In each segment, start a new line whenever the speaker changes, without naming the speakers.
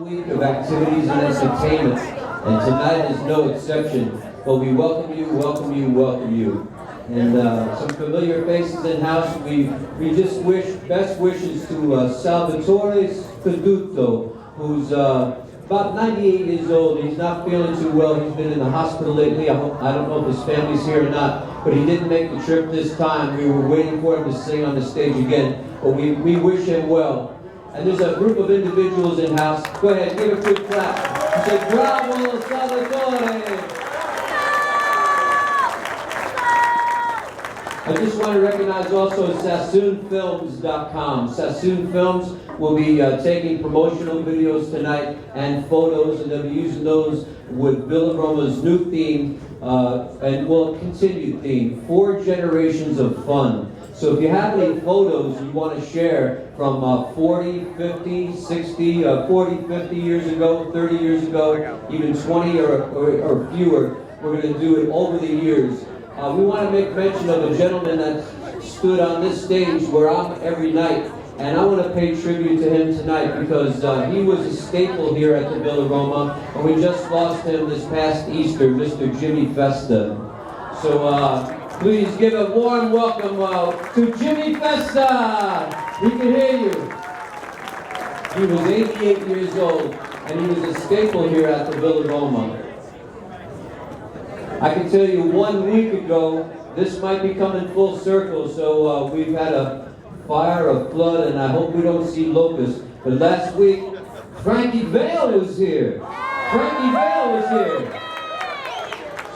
week of activities and entertainment, and tonight is no exception. But we welcome you, welcome you, welcome you. And some familiar faces in house. We just wish best wishes to Salvatore Scaduto, who's about 98 years old. He's not feeling too well. He's been in the hospital lately. I don't know if his family's here or not, but he didn't make the trip this time. We were waiting for him to sing on the stage again, but we wish him well. And there's a group of individuals in house. Go ahead, give a quick clap. Say, bravo, Salvatore! I just want to recognize also SassoonFilms.com. Sassoon Films will be taking promotional videos tonight and photos, and they'll be using those with Villa Roma's new theme, and will continue theme, 4 generations of fun. So if you have any photos you want to share from 40, 50, 60, 40, 50 years ago, 30 years ago, even 20 or fewer, we're going to do it over the years. We want to make mention of a gentleman that stood on this stage where I'm every night, and I want to pay tribute to him tonight because he was a staple here at the Villa Roma, and we just lost him this past Easter, Mr. Jimmy Festa. So please give a warm welcome to Jimmy Festa. He can hear you. He was 88 years old, and he was a staple here at the Villa Roma. I can tell you 1 week ago, this might be coming full circle, so we've had a fire, a flood, and I hope we don't see locusts. But last week, Frankie Vale was here. Frankie Vale was here.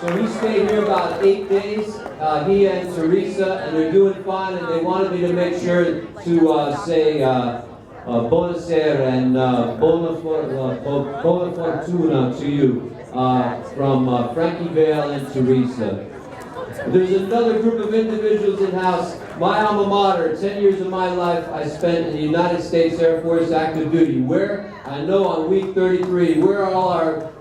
So he stayed here about 8 days, he and Teresa, and they're doing fine, and they wanted me to make sure to say buonasera and buona fortuna to you. From Frankie Vale and Teresa. There's another group of individuals in house. My alma mater, 10 years of my life I spent in the United States Air Force active duty. Where? I know on week 33. Where are all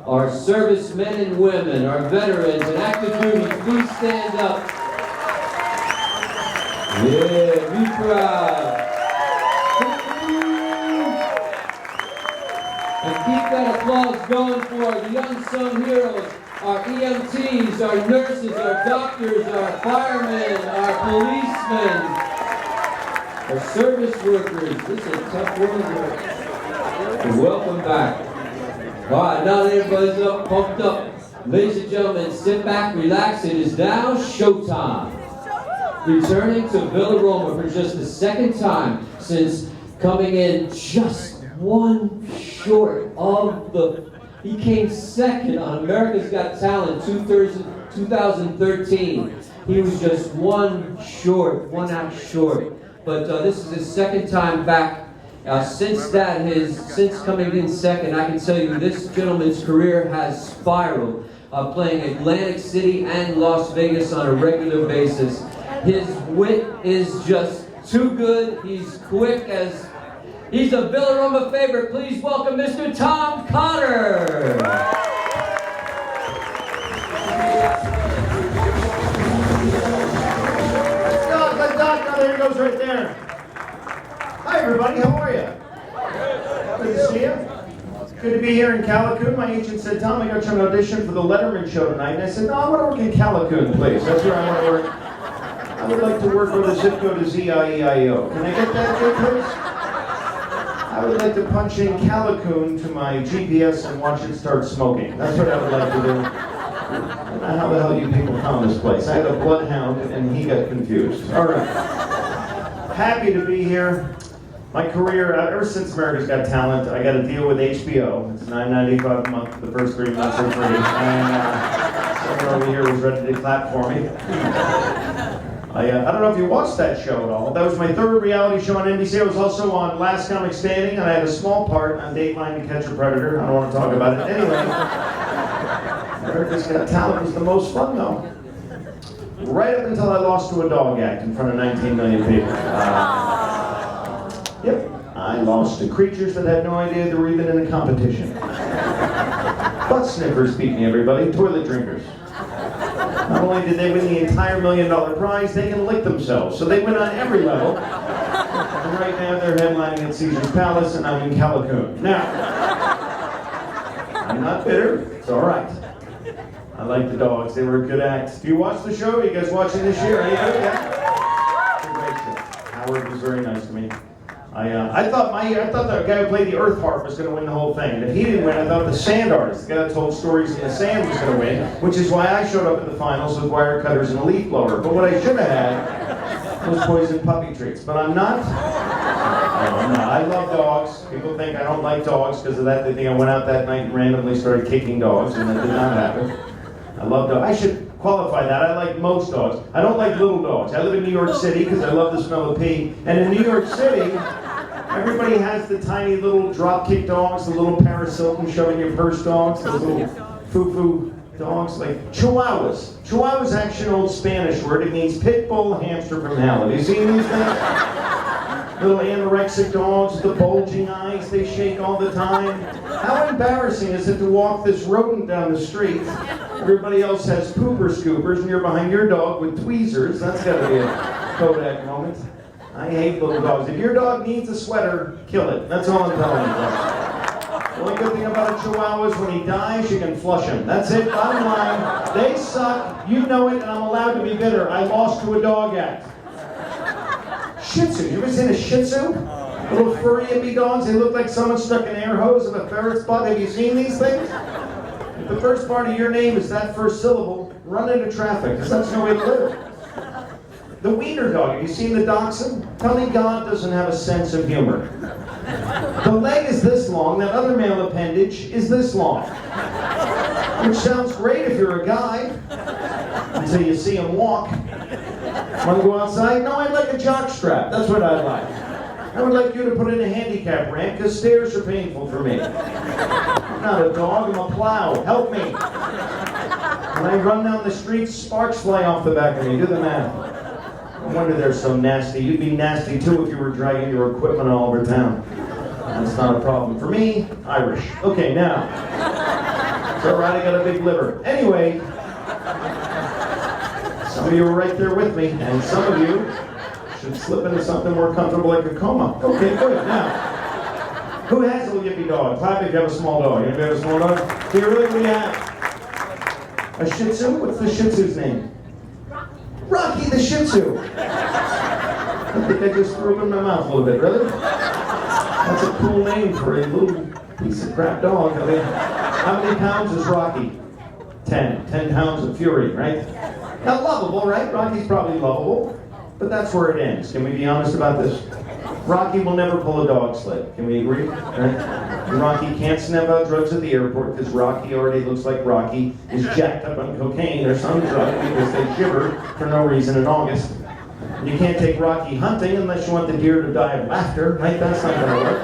our service men and women, our veterans and active duty? Please stand up. Yeah, be proud. And keep that applause going for the unsung heroes, our EMTs, our nurses, our doctors, our firemen, our policemen, our service workers. This is a tough world. And welcome back. All right, now that everybody's up, pumped up. Ladies and gentlemen, sit back, relax. It is now showtime. Returning to Villa Roma for just the second time since coming in just one short of he came second on America's Got Talent 2013. He was just one act short. But this is his second time back. Since coming in second, I can tell you this gentleman's career has spiraled, playing Atlantic City and Las Vegas on a regular basis. His wit is just too good. He's quick as he's a Villa Roma favorite. Please welcome Mr. Tom Cotter.
There he goes right there. Hi everybody, how are you? Good to see you. Good to be here in Callicoon. My agent said, Tom, I got you an audition for the Letterman show tonight. And I said, no, I want to work in Callicoon, please. That's where I want to work. I would like to work with a zip code of ZIEIO. Can I get that here, please? I would like to punch in Callicoon to my GPS and watch it start smoking. That's what I would like to do. I don't know how the hell you people found this place. I had a bloodhound and he got confused. All right. Happy to be here. My career, ever since America's Got Talent, I got a deal with HBO. It's $9.95 a month. The first 3 months are free. And someone over here was ready to clap for me. I don't know if you watched that show at all. That was my third reality show on NBC. I was also on Last Comic Standing, and I had a small part on Dateline to Catch a Predator. I don't want to talk about it. Anyway, America's Got Talent was the most fun, though. Right up until I lost to a dog act in front of 19 million people. Yep, I lost to creatures that had no idea they were even in a competition. Butt sniffers beat me, everybody. Toilet drinkers. Not only did they win the entire $1 million prize, they can lick themselves. So they win on every level. And right now they're headlining at Caesar's Palace, and I'm in Callicoon. Now, I'm not bitter. It's all right. I like the dogs. They were a good act. Do you watch the show? Are you guys watching this year? Anybody? Yeah. It's a great show. Howard was very nice to me. I thought the guy who played the Earth Harp was going to win the whole thing. And if he didn't win, I thought the Sand Artist, the guy that told stories in the sand, was going to win, which is why I showed up at the finals with wire cutters and a leaf blower. But what I should have had was poison puppy treats. But I'm not. No, I'm not. I love dogs. People think I don't like dogs because of that. They think I went out that night and randomly started kicking dogs, and that did not happen. I love dogs. I should qualify that. I like most dogs. I don't like little dogs. I live in New York City because I love the smell of pee. And in New York City, everybody has the tiny little drop-kick dogs, the little Paris Hilton showing your purse dogs, the little foo-foo dogs, like Chihuahuas. Chihuahua's actually an old Spanish word. It means pit bull hamster from hell. Have you seen these things? Little anorexic dogs with the bulging eyes, they shake all the time. How embarrassing is it to walk this rodent down the street? Everybody else has pooper scoopers and you're behind your dog with tweezers. That's gotta be a Kodak moment. I hate little dogs. If your dog needs a sweater, kill it. That's all I'm telling you. The only good thing about a Chihuahua is when he dies, you can flush him. That's it, bottom line. They suck, you know it, and I'm allowed to be bitter. I lost to a dog act. Shih Tzu. You ever seen a Shih Tzu? Little furry hippie dogs. They look like someone stuck an air hose in a ferret's butt. Have you seen these things? If the first part of your name is that first syllable, run into traffic, because that's no way to live. The wiener dog. Have you seen the dachshund? Tell me God doesn't have a sense of humor. The leg is this long. That other male appendage is this long. Which sounds great if you're a guy, until you see him walk. Want to go outside? No, I'd like a jock strap. That's what I'd like. I would like you to put in a handicap ramp because stairs are painful for me. I'm not a dog, I'm a plow. Help me. When I run down the street, sparks fly off the back of me. Do the math. No wonder they're so nasty. You'd be nasty too if you were dragging your equipment all over town. That's not a problem. For me, Irish. Okay, now. It's all right, I got a big liver. Anyway. Some of you are right there with me, and some of you should slip into something more comfortable like a coma. Okay, good. Now, who has a little yippy dog? Clap if you have a small dog. Anybody have a small dog? Do you really? What do you have? A Shih Tzu? What's the Shih Tzu's name? Rocky the Shih Tzu. I think I just threw him in my mouth a little bit. Really? That's a cool name for a little piece of crap dog. I mean, how many pounds is Rocky? 10. 10 pounds of fury, right? Now, lovable, right? Rocky's probably lovable, but that's where it ends. Can we be honest about this? Rocky will never pull a dog sled. Can we agree? Right? Rocky can't sniff out drugs at the airport because Rocky already looks like Rocky is jacked up on cocaine or some drug because they shiver for no reason in August. And you can't take Rocky hunting unless you want the deer to die of laughter, right? That's not going to work.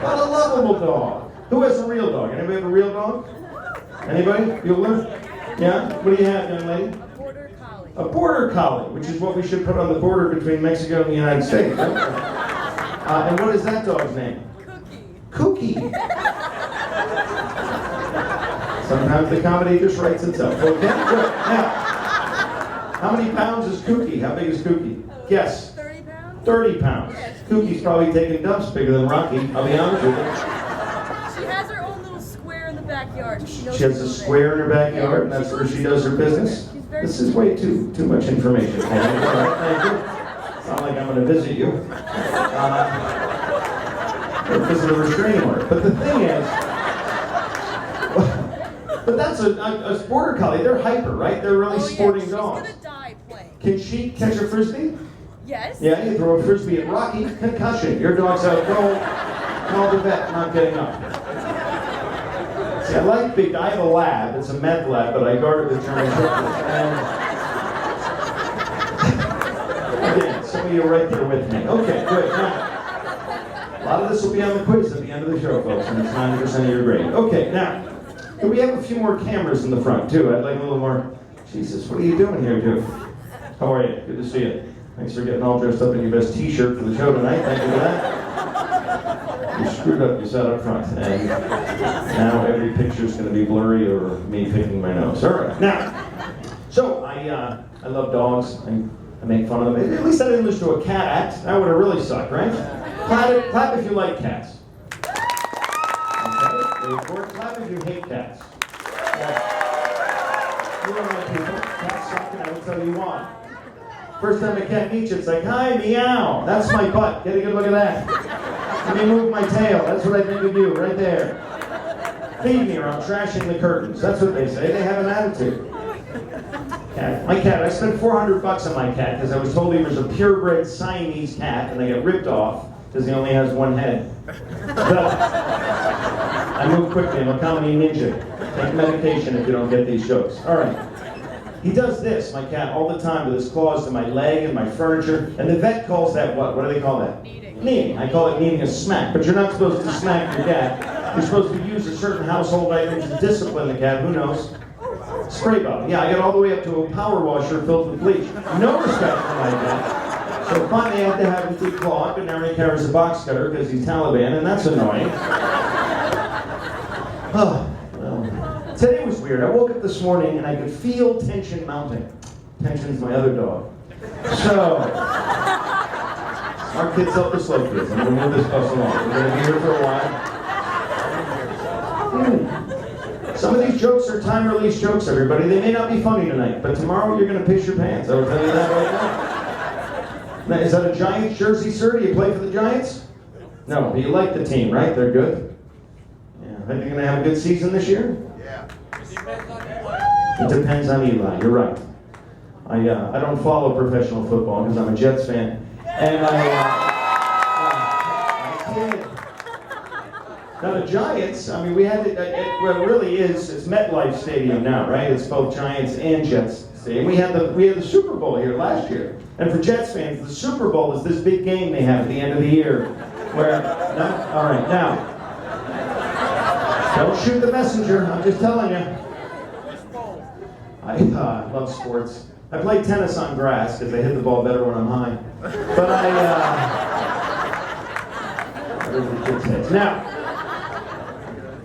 But a lovable dog. Who has a real dog? Anybody have a real dog? Anybody? Bueller? Yeah? What do you have, young lady? A border collie, which is what we should put on the border between Mexico and the United States. And what is that dog's name? Cookie. Cookie. Sometimes the comedy just writes itself. Okay, good. Now, how many pounds is Cookie? How big is Cookie? Guess.
30 pounds?
30 pounds. Cookie's probably taking dumps bigger than Rocky, I'll be honest with you.
She has her own little square in the backyard. She
Has a square in her backyard, and that's where she does her business? This is way too much information. All right, thank you. It's not like I'm going to visit you. Or visit a restraining order. But the thing is, but that's a border collie. They're hyper, right? They're really sporting dogs.
She's gonna die playing.
Can she catch a frisbee?
Yes.
Yeah, you throw a frisbee at Rocky, concussion. Your dog's out cold. Call the vet, not getting up. See, I have a lab, it's a meth lab, but I guard it with German Shepherds. And again, some of you are right there with me. Okay, good. Now, a lot of this will be on the quiz at the end of the show, folks, and it's 90% of your grade. Okay, now, we have a few more cameras in the front, too. I'd like a little more. Jesus, what are you doing here, too? How are you? Good to see you. Thanks for getting all dressed up in your best t-shirt for the show tonight. Thank you for that. You screwed up, you sat up front, and now every picture's going to be blurry or me picking my nose. All right, now, so I love dogs. I make fun of them. At least I didn't listen to a cat act. That would have really sucked, right? Clap if you like cats. Okay. Ready for it? Clap if you hate cats. You are my people. Cats suck, and I will tell you why. First time a cat meets you, it's like, hi, meow. That's my butt. Get a good look at that. Let me move my tail. That's what I think of you, right there. Feed me or I'm trashing the curtains. That's what they say. They have an attitude. Cat. My cat, I spent $400 on my cat because I was told he was a purebred Siamese cat, and I got ripped off because he only has one head. But I move quickly. I'm a comedy ninja. Take medication if you don't get these jokes. All right. He does this, my cat, all the time with his claws to my leg and my furniture. And the vet calls that what? What do they call that? Kneading. I call it kneading a smack. But you're not supposed to smack your cat. You're supposed to use a certain household item to discipline the cat. Who knows? Spray bottle. Yeah, I got all the way up to a power washer filled with bleach. No respect for my cat. So finally I had to have him declawed, but now he carries a box cutter because he's Taliban, and that's annoying. Oh. Today was weird. I woke up this morning and I could feel tension mounting. Tension's my other dog. So, our kids help the slow kids. I'm going to move this bus along. We're going to be here for a while. Some of these jokes are time-release jokes, everybody. They may not be funny tonight, but tomorrow you're going to piss your pants. I will tell you that right now. Is that a Giants jersey, sir? Do you play for the Giants? No, but you like the team, right? They're good? Yeah. Are you going to have a good season this year? It depends on Eli, you're right. I don't follow professional football because I'm a Jets fan. And I kid. Now the Giants, I mean, we had what it really is, it's MetLife Stadium now, right? It's both Giants and Jets Stadium. We had the Super Bowl here last year. And for Jets fans, the Super Bowl is this big game they have at the end of the year. Where, no? All right, now. Don't shoot the messenger, I'm just telling you. I love sports. I play tennis on grass because I hit the ball better when I'm high. But now,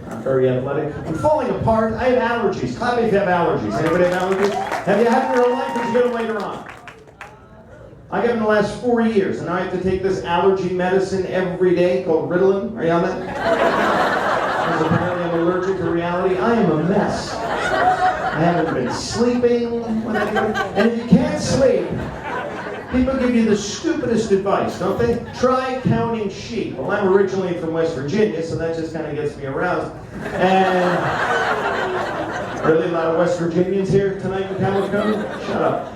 I'm very athletic. I'm falling apart. I have allergies. Clap if you have allergies. Anybody have allergies? Have you had them in your life or did you get them later on? I got them in the last 4 years, and now I have to take this allergy medicine every day called Ritalin. Are you on that? Because apparently I'm allergic to reality. I am a mess. I haven't been sleeping when and if you can't sleep, people give you the stupidest advice, don't they? Try counting sheep. Well, I'm originally from West Virginia, so that just kind of gets me aroused. And really, a lot of West Virginians here tonight in California? Shut up.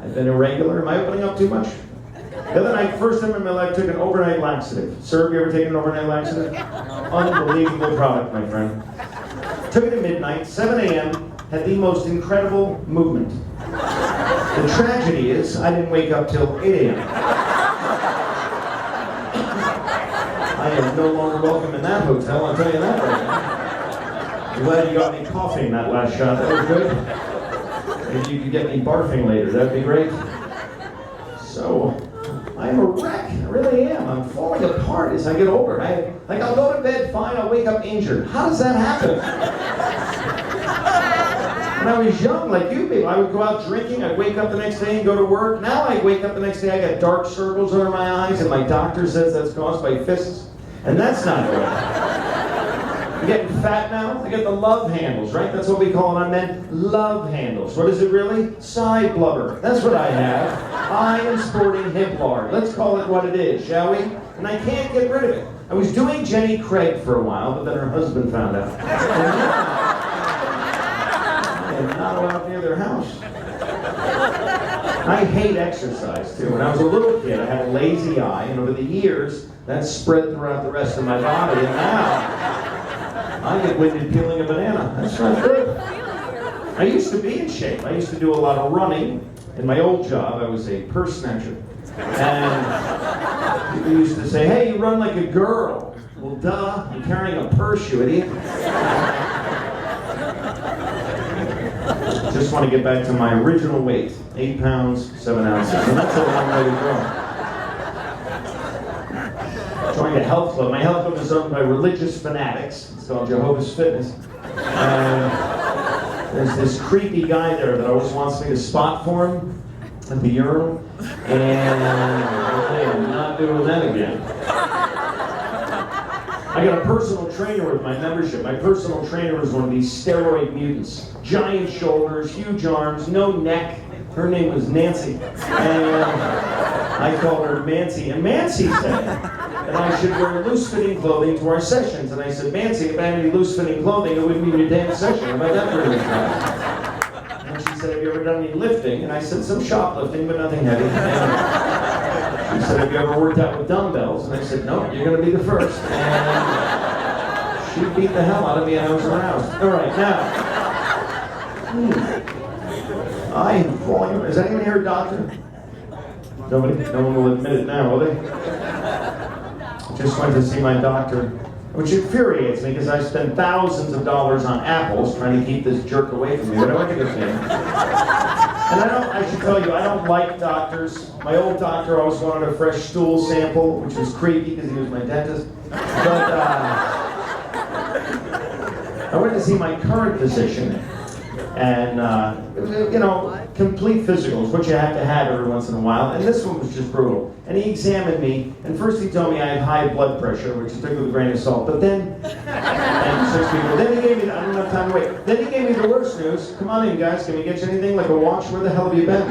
I've been irregular. Am I opening up too much? The other night, first time in my life, I took an overnight laxative. Sir, have you ever taken an overnight laxative? Unbelievable product, my friend. Took it at midnight, 7 a.m., had the most incredible movement. The tragedy is, I didn't wake up till 8 a.m. I am no longer welcome in that hotel, I'll tell you that right now. I'm glad you got me coughing that last shot, that was good. If you could get me barfing later, that'd be great. So, I'm a wreck, I really am. I'm falling apart as I get older. I'll go to bed fine, I'll wake up injured. How does that happen? When I was young, like you people, I would go out drinking, I'd wake up the next day and go to work. Now I wake up the next day, I got dark circles under my eyes, and my doctor says that's caused by fists. And that's not good. I'm getting fat now. I got the love handles, right? That's what we call it on men. Love handles. What is it really? Side blubber. That's what I have. I am sporting hip lard. Let's call it what it is, shall we? And I can't get rid of it. I was doing Jenny Craig for a while, but then her husband found out. I am not allowed near their house. I hate exercise, too. When I was a little kid, I had a lazy eye, and over the years, that spread throughout the rest of my body, and now I get winded peeling a banana. That's not good. I used to be in shape. I used to do a lot of running. In my old job, I was a purse snatcher. And people used to say, hey, you run like a girl. Well, duh, I'm carrying a purse, you idiot. Just want to get back to my original weight, 8 pounds, 7 ounces. And that's a long way to go. Joined a health club. My health club is owned by religious fanatics. It's called Jehovah's Fitness. There's this creepy guy there that always wants me to spot for him at the urinal. And I am not doing that again. I got a personal trainer with my membership. My personal trainer was one of these steroid mutants. Giant shoulders, huge arms, no neck. Her name was Nancy. And I called her Mancy. And Mancy said that I should wear loose-fitting clothing to our sessions. And I said, Mancy, if I had any loose-fitting clothing, it wouldn't be your damn session. How about that for a try? And she said, have you ever done any lifting? And I said, some shoplifting, but nothing heavy. And she said, have you ever worked out with dumbbells? And I said, no, you're going to be the first. And she beat the hell out of me and I was aroused. All right, now. I'm falling. Is anyone here a doctor? Nobody? No one will admit it now, will they? I just went to see my doctor, which infuriates me because I spend thousands of dollars on apples trying to keep this jerk away from me. But I went to go see him. And I should tell you, I don't like doctors. My old doctor always wanted a fresh stool sample, which was creepy because he was my dentist. But I went to see my current physician. And, complete physicals, which you have to have every once in a while. And this one was just brutal. And he examined me, and first he told me I had high blood pressure, which he took with a grain of salt. But then, then he gave me, I don't have time to wait. Then he gave me the worst news. Come on in, guys. Can we get you anything like a watch? Where the hell have you been?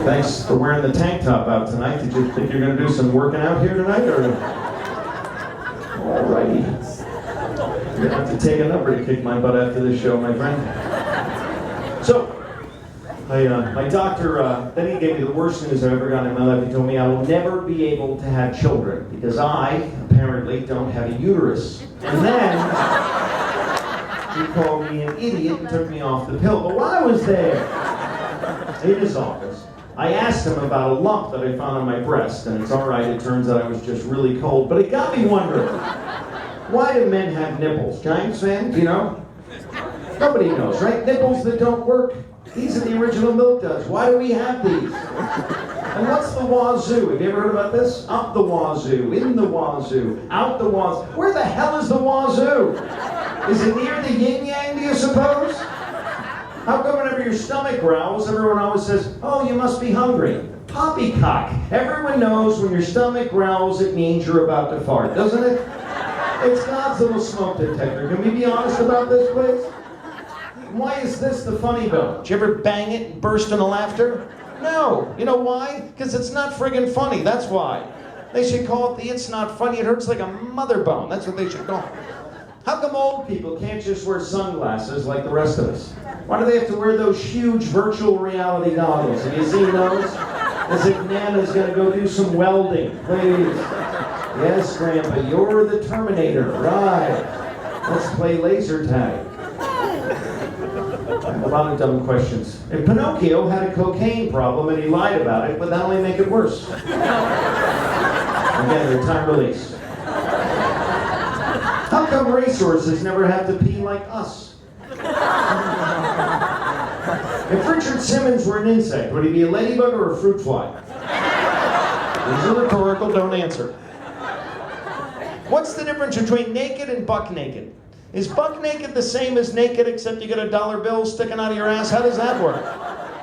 Thanks for wearing the tank top out tonight. Did you think you're going to do some working out here tonight? Or? Alrighty. You're going to have to take a number to kick my butt after this show, my friend. So, my doctor, then he gave me the worst news I've ever gotten in my life. He told me I will never be able to have children because I, apparently, don't have a uterus. And then, he called me an idiot and took me off the pill. But while I was there, in his office, I asked him about a lump that I found on my breast. And it's all right, it turns out I was just really cold. But it got me wondering. Why do men have nipples? Giants fans, you know? Nobody knows, right? Nipples that don't work. These are the original milk duds. Why do we have these? And what's the wazoo? Have you ever heard about this? Up the wazoo, in the wazoo, out the wazoo. Where the hell is the wazoo? Is it near the yin-yang, do you suppose? How come whenever your stomach growls, everyone always says, oh, you must be hungry? Poppycock. Everyone knows when your stomach growls, it means you're about to fart, doesn't it? It's God's little smoke detector. Can we be honest about this, please? Why is this the funny bone? Did you ever bang it and burst into laughter? No. You know why? Because it's not friggin' funny. That's why. They should call it the it's not funny. It hurts like a mother bone. That's what they should call it. How come old people can't just wear sunglasses like the rest of us? Why do they have to wear those huge virtual reality goggles? Have you seen those? As if Nana's going to go do some welding. Please. Yes, Grandpa, you're the Terminator. Right. Let's play laser tag. A lot of dumb questions. And Pinocchio had a cocaine problem and he lied about it, but that only make it worse. Again, they're time release. How come racehorses never have to pee like us? If Richard Simmons were an insect, would he be a ladybug or a fruit fly? These are rhetorical, don't answer. What's the difference between naked and buck naked? Is buck naked the same as naked except you get a dollar bill sticking out of your ass? How does that work?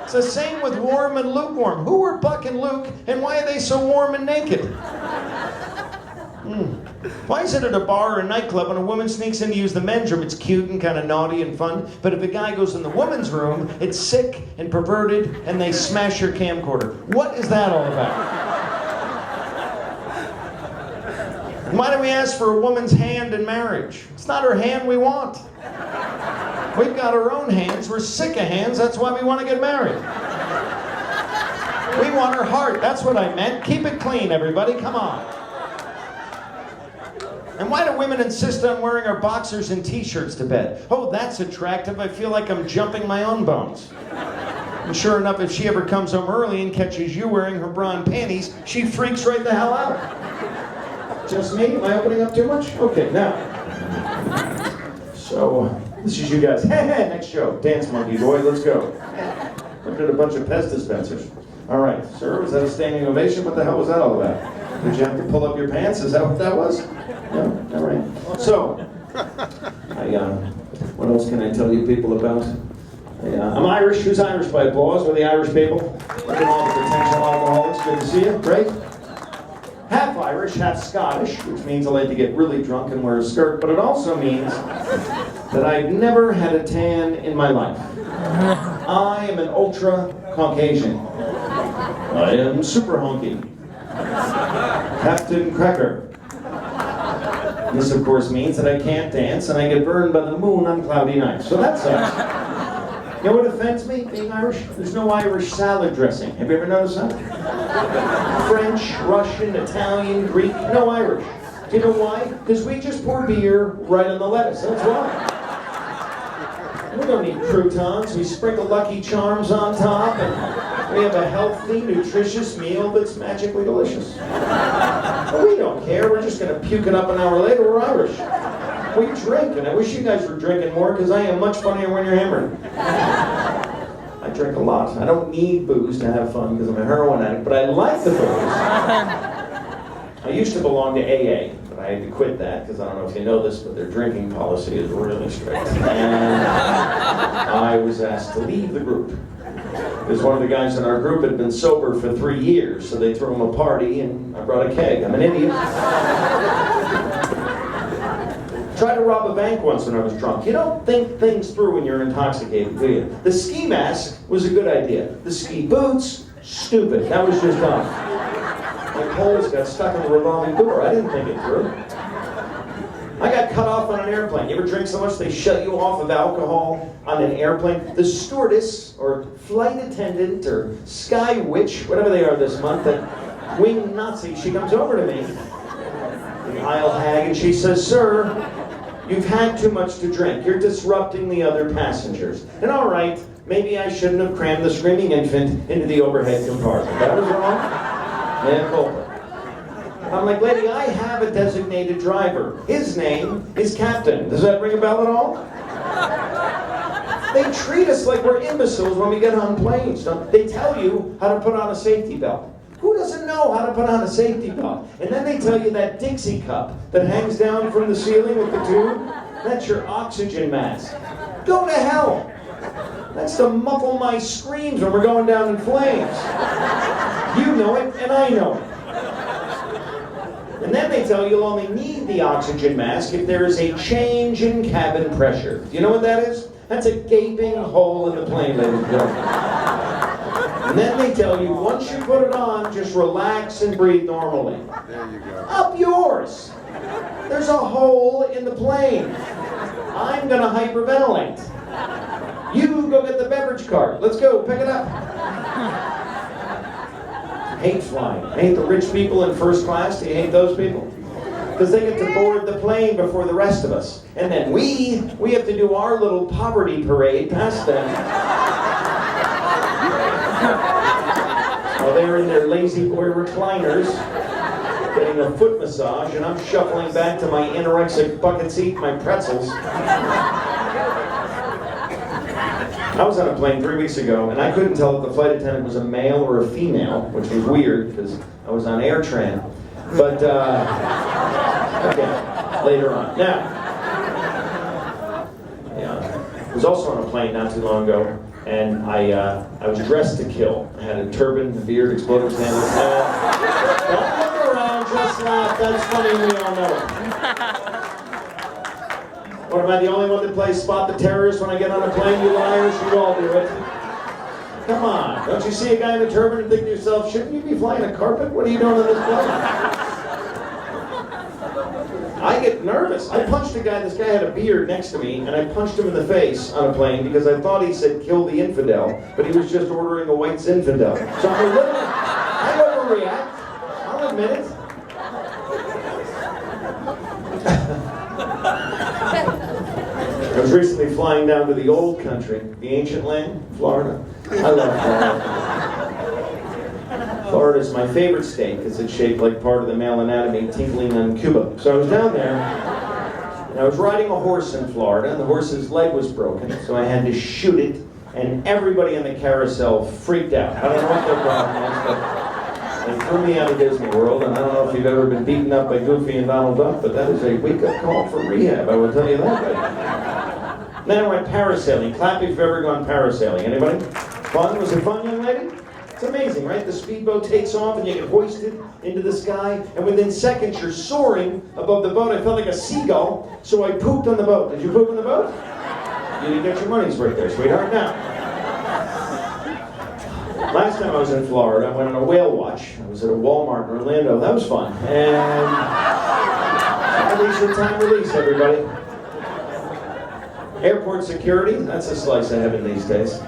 It's the same with warm and lukewarm. Who are Buck and Luke and why are they so warm and naked? Why is it at a bar or a nightclub when a woman sneaks in to use the men's room, it's cute and kind of naughty and fun, but if a guy goes in the woman's room, it's sick and perverted and they smash your camcorder? What is that all about? Why do we ask for a woman's hand in marriage? It's not her hand we want. We've got our own hands. We're sick of hands. That's why we want to get married. We want her heart. That's what I meant. Keep it clean, everybody. Come on. And why do women insist on wearing our boxers and t-shirts to bed? Oh, that's attractive. I feel like I'm jumping my own bones. And sure enough, if she ever comes home early and catches you wearing her bra and panties, she freaks right the hell out. Just me? Am I opening up too much? Okay, now. So, this is you guys. Next show. Dance Monkey Boy, let's go. Look at a bunch of Pez dispensers. All right, sir, was that a standing ovation? What the hell was that all about? Did you have to pull up your pants? Is that what that was? No? All right. So, what else can I tell you people about? I'm Irish. Who's Irish by applause? We're the Irish people. Look at all the potential alcoholics. Good to see you. Great. half Irish, half Scottish, which means I like to get really drunk and wear a skirt, but it also means that I've never had a tan in my life. I am an ultra Caucasian. I am super honky. Captain Cracker. This, of course, means that I can't dance and I get burned by the moon on cloudy nights. So that sucks. You know what offends me, being Irish? There's no Irish salad dressing. Have you ever noticed that? French, Russian, Italian, Greek, no Irish. Do you know why? Because we just pour beer right on the lettuce. That's why. We don't need croutons. We sprinkle Lucky Charms on top, and we have a healthy, nutritious meal that's magically delicious. But we don't care. We're just going to puke it up an hour later. We're Irish. We drink, and I wish you guys were drinking more, because I am much funnier when you're hammered. I drink a lot. I don't need booze to have fun because I'm a heroin addict, but I like the booze. I used to belong to AA, but I had to quit that because I don't know if you know this, but their drinking policy is really strict. And I was asked to leave the group because one of the guys in our group had been sober for 3 years, so they threw him a party and I brought a keg. I'm an idiot. Tried to rob a bank once when I was drunk. You don't think things through when you're intoxicated, do you? The ski mask was a good idea. The ski boots, stupid. That was just dumb. My poles got stuck in the revolving door. I didn't think it through. I got cut off on an airplane. You ever drink so much they shut you off of alcohol on an airplane? The stewardess, or flight attendant, or sky witch, whatever they are this month, that wing Nazi, she comes over to me, the aisle hag, and she says, "Sir, you've had too much to drink. You're disrupting the other passengers." And all right, maybe I shouldn't have crammed the screaming infant into the overhead compartment. That was wrong. Yeah, cool. I'm like, "Lady, I have a designated driver. His name is Captain." Does that ring a bell at all? They treat us like we're imbeciles when we get on planes. They tell you how to put on a safety belt. Who doesn't know how to put on a safety belt? And then they tell you that Dixie cup that hangs down from the ceiling with the tube, that's your oxygen mask. Go to hell. That's to muffle my screams when we're going down in flames. You know it, and I know it. And then they tell you you'll only need the oxygen mask if there is a change in cabin pressure. Do you know what that is? That's a gaping hole in the plane, ladies and gentlemen. And then they tell you, once you put it on, just relax and breathe normally.
There you go.
Up yours! There's a hole in the plane. I'm gonna hyperventilate. You go get the beverage cart. Let's go, pick it up. I hate flying. I hate the rich people in first class. Do you hate those people? Because they get to board the plane before the rest of us. And then we have to do our little poverty parade past them. Well, they're in their lazy boy recliners, getting a foot massage, and I'm shuffling back to my anorexic bucket seat, my pretzels. I was on a plane 3 weeks ago, and I couldn't tell if the flight attendant was a male or a female, which was weird, because I was on AirTran. But, okay, later on. Now, yeah, I was also on a plane not too long ago, and I was dressed to kill. I had a turban, a beard, exploding sandals. Don't look around, just laugh. That's funny, we all know it. Or am I the only one that plays Spot the Terrorist when I get on a plane? You liars, you all do it. Come on, don't you see a guy in a turban and think to yourself, shouldn't you be flying a carpet? What are you doing on this plane? I get nervous. I punched a guy, this guy had a beard next to me, and I punched him in the face on a plane because I thought he said kill the infidel, but he was just ordering a white Zinfandel. So I overreact. I'll admit it. I was recently flying down to the old country, the ancient land, Florida. I love Florida. Florida is my favorite state because it's shaped like part of the male anatomy tinkling on Cuba. So I was down there, and I was riding a horse in Florida, and the horse's leg was broken, so I had to shoot it, and everybody on the carousel freaked out. I don't know what their problem was, but they threw me out of Disney World, and I don't know if you've ever been beaten up by Goofy and Donald Duck, but that is a wake-up call for rehab, I will tell you that. Then I went parasailing. Clap if you've ever gone parasailing. Anybody? Fun? Was it fun, young lady? It's amazing, right? The speedboat takes off and you get hoisted into the sky, and within seconds you're soaring above the boat. I felt like a seagull, so I pooped on the boat. Did you poop on the boat? You didn't get your money's worth there, sweetheart. Now, last time I was in Florida, I went on a whale watch. I was at a Walmart in Orlando. That was fun. And leisure time release, everybody. Airport security, that's a slice of heaven these days.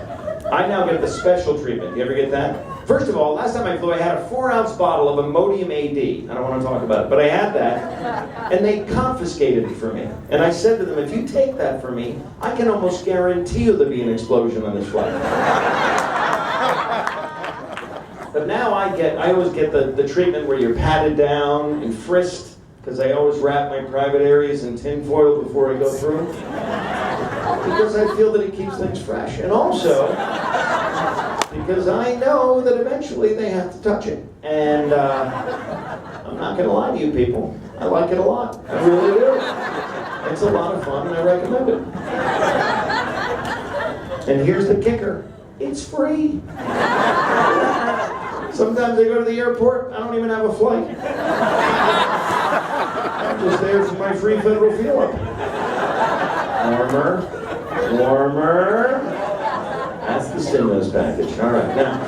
I now get the special treatment. You ever get that? First of all, last time I flew, I had a 4-ounce bottle of Imodium AD. I don't want to talk about it, but I had that. And they confiscated it from me. And I said to them, if you take that from me, I can almost guarantee you there'll be an explosion on this flight. But now I always get the treatment where you're patted down and frisked, because I always wrap my private areas in tin foil before I go through. Because I feel that it keeps things fresh. And also, because I know that eventually they have to touch it. And I'm not going to lie to you people. I like it a lot. I really do. It's a lot of fun and I recommend it. And here's the kicker. It's free. Sometimes I go to the airport, I don't even have a flight. I'm just there for my free federal feel-up. Warmer. Warmer. That's the stimulus package. All right, now.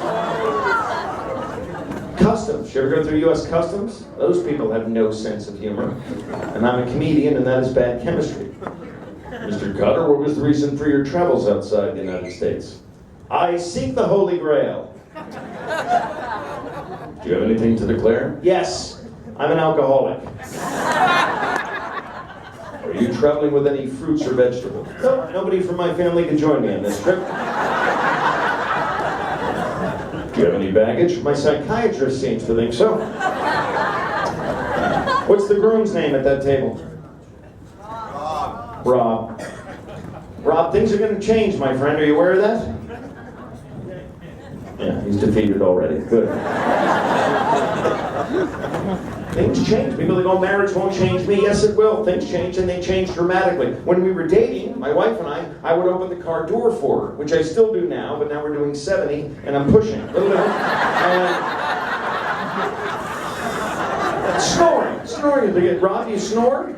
Customs. You ever go through U.S. Customs? Those people have no sense of humor. And I'm a comedian, and that is bad chemistry. Mr. Cotter, what was the reason for your travels outside the United States? I seek the Holy Grail. Do you have anything to declare? Yes, I'm an alcoholic. Are you traveling with any fruits or vegetables? No, nobody from my family can join me on this trip. Do you have any baggage? My psychiatrist seems to think so. What's the groom's name at that table? Rob. Rob, things are going to change, my friend. Are you aware of that? Yeah, he's defeated already. Good. Things change. People that go, marriage won't change me. Yes, it will. Things change, and they change dramatically. When we were dating, my wife and I would open the car door for her, which I still do now, but now we're doing 70, and I'm pushing. A little bit. And snoring. Rob, you snore?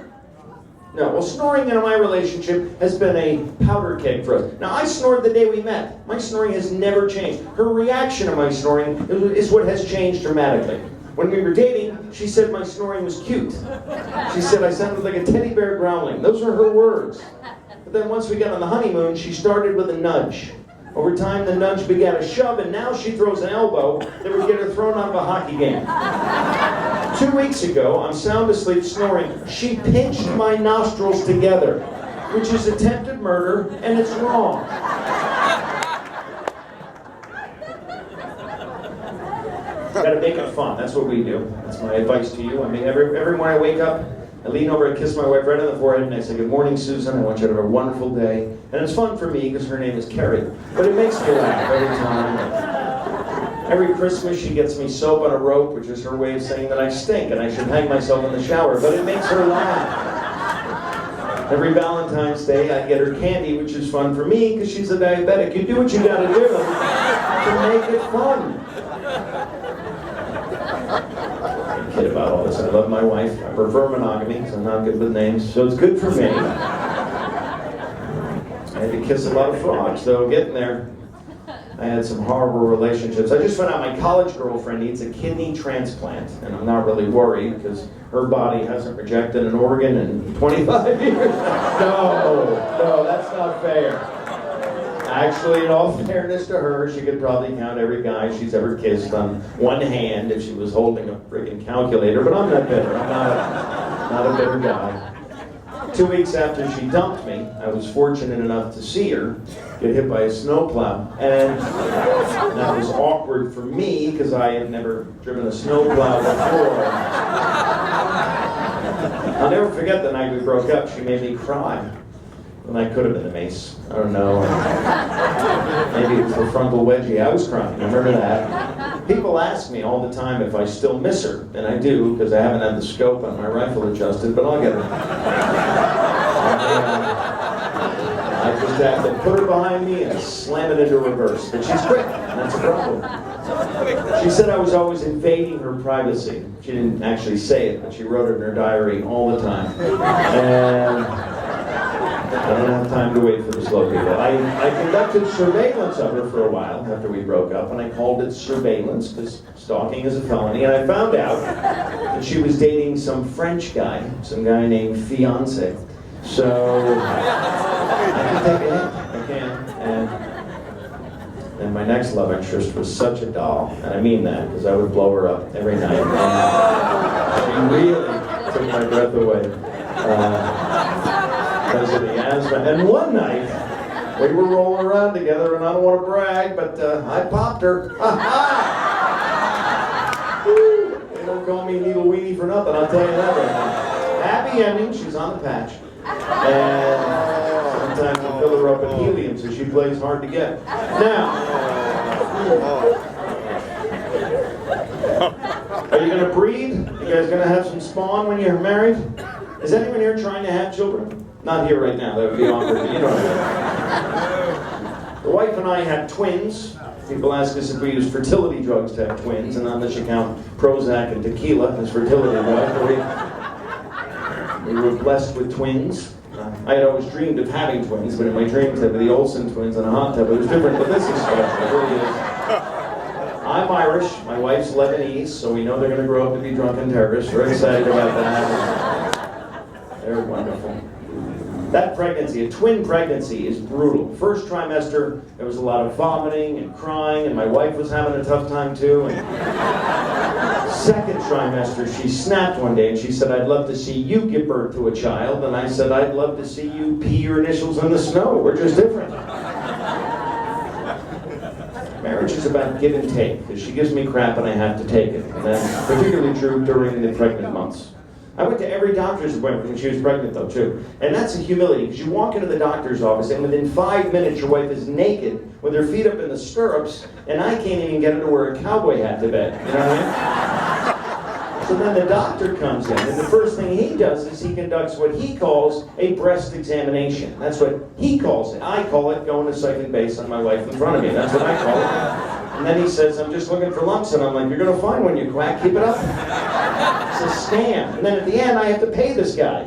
No, well, snoring in my relationship has been a powder keg for us. Now, I snored the day we met. My snoring has never changed. Her reaction to my snoring is what has changed dramatically. When we were dating, she said my snoring was cute. She said I sounded like a teddy bear growling. Those are her words. But then once we got on the honeymoon, she started with a nudge. Over time, the nudge began a shove, and now she throws an elbow that would get her thrown out of a hockey game. 2 weeks ago, I'm sound asleep snoring. She pinched my nostrils together, which is attempted murder, and it's wrong. Gotta make it fun. That's what we do. That's my advice to you. I mean, every morning I wake up, I lean over and kiss my wife right on the forehead, and I say, "Good morning, Susan. I want you to have a wonderful day." And it's fun for me because her name is Carrie. But it makes me laugh every time. Every Christmas she gets me soap on a rope, which is her way of saying that I stink and I should hang myself in the shower. But it makes her laugh. Every Valentine's Day I get her candy, which is fun for me because she's a diabetic. You do what you gotta do to make it fun. I kid about all this. I love my wife. I prefer monogamy because I'm not good with names, so it's good for me. I had to kiss a lot of frogs, though, getting there. I had some horrible relationships. I just found out my college girlfriend needs a kidney transplant, and I'm not really worried because her body hasn't rejected an organ in 25 years. No, that's not fair. Actually, in all fairness to her, she could probably count every guy she's ever kissed on one hand if she was holding a freaking calculator, but I'm not bitter. I'm not a bitter guy. 2 weeks after she dumped me, I was fortunate enough to see her get hit by a snowplow. And that was awkward for me because I had never driven a snowplow before. I'll never forget the night we broke up. She made me cry. And I could have been the mace. I don't know. Maybe it was the frontal wedgie. I was crying. I remember that. People ask me all the time if I still miss her. And I do, because I haven't had the scope on my rifle adjusted, but I'll get her. I just have to put her behind me and slam it into reverse. But she's quick, and that's a problem. She said I was always invading her privacy. She didn't actually say it, but she wrote it in her diary all the time. And I don't have time to wait for the slow people. I conducted surveillance of her for a while after we broke up, and I called it surveillance because stalking is a felony. And I found out that she was dating some French guy, some guy named Fiance. So I can take a hint. I can. And my next love interest was such a doll, and I mean that because I would blow her up every night. And she really took my breath away. Because of the asthma. And one night, we were rolling around together, and I don't want to brag, but I popped her. They don't call me Needle Weenie for nothing, I'll tell you that right now. Happy ending, she's on the patch. And sometimes we fill her up in helium, so she plays hard to get. Now, are you going to breed? You guys going to have some spawn when you're married? Is anyone here trying to have children? Not here right now, that would be awkward, but you know what I mean. The wife and I had twins. People ask us if we use fertility drugs to have twins, and on this account, Prozac and tequila as fertility drugs. We were blessed with twins. I had always dreamed of having twins, but in my dreams they were the Olsen twins in a hot tub. It was different, but this is special. It really is. I'm Irish, my wife's Lebanese, so we know they're going to grow up to be drunken terrorists. We're excited about that. They're wonderful. That pregnancy, a twin pregnancy, is brutal. First trimester, there was a lot of vomiting and crying, and my wife was having a tough time too. And second trimester, she snapped one day and she said, "I'd love to see you give birth to a child." And I said, "I'd love to see you pee your initials in the snow. We're just different." Marriage is about give and take, because she gives me crap and I have to take it. And that's particularly true during the pregnant months. I went to every doctor's appointment when she was pregnant, though, too. And that's a humility, because you walk into the doctor's office, and within 5 minutes, your wife is naked, with her feet up in the stirrups, and I can't even get her to wear a cowboy hat to bed. You know what I mean? So then the doctor comes in, and the first thing he does is he conducts what he calls a breast examination. That's what he calls it. I call it going to psychic base on my wife in front of me. That's what I call it. And then he says, "I'm just looking for lumps," and I'm like, "You're going to find one, you quack. Keep it up." It's a scam. And then at the end, I have to pay this guy.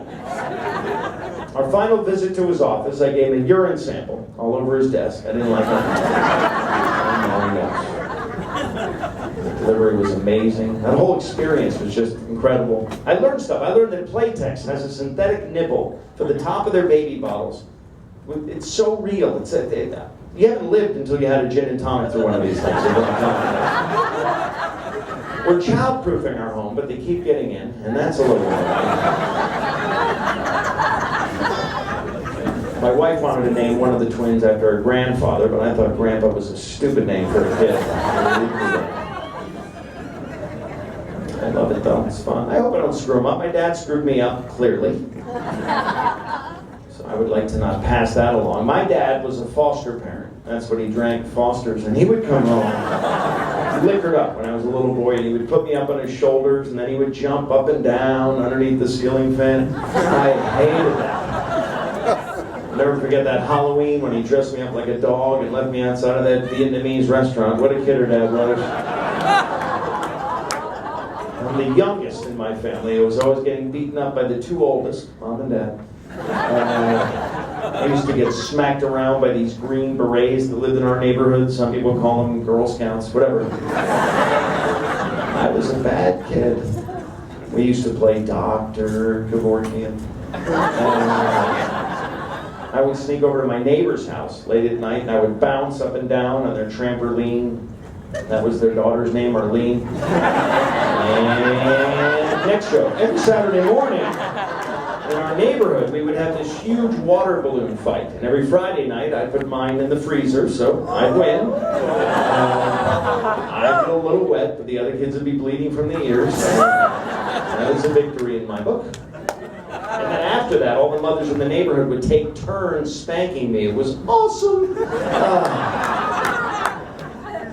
Our final visit to his office, I gave him a urine sample all over his desk. I didn't like it. The delivery was amazing. That whole experience was just incredible. I learned stuff. I learned that Playtex has a synthetic nipple for the top of their baby bottles. It's so real. You haven't lived until you had a gin and tonic through one of these things. We're child-proofing our home, but they keep getting in, and that's a little annoying. My wife wanted to name one of the twins after her grandfather, but I thought Grandpa was a stupid name for a kid. I love it, though. It's fun. I hope I don't screw him up. My dad screwed me up, clearly. So I would like to not pass that along. My dad was a foster parent. That's what he drank, Foster's, and he would come home liquored up when I was a little boy, and he would put me up on his shoulders, and then he would jump up and down underneath the ceiling fan. I hated that. I'll never forget that Halloween when he dressed me up like a dog and left me outside of that Vietnamese restaurant. What a kid her dad was. I'm the youngest in my family. I was always getting beaten up by the two oldest, Mom and Dad. I used to get smacked around by these green berets that lived in our neighborhood. Some people call them Girl Scouts, whatever. I was a bad kid. We used to play Dr. Kevorkian. I would sneak over to my neighbor's house late at night, and I would bounce up and down on their trampoline. That was their daughter's name, Arlene. And next show, every Saturday morning, in our neighborhood, we would have this huge water balloon fight. And every Friday night, I'd put mine in the freezer, so I'd win. I'd get a little wet, but the other kids would be bleeding from the ears. That was a victory in my book. And then after that, all the mothers in the neighborhood would take turns spanking me. It was awesome.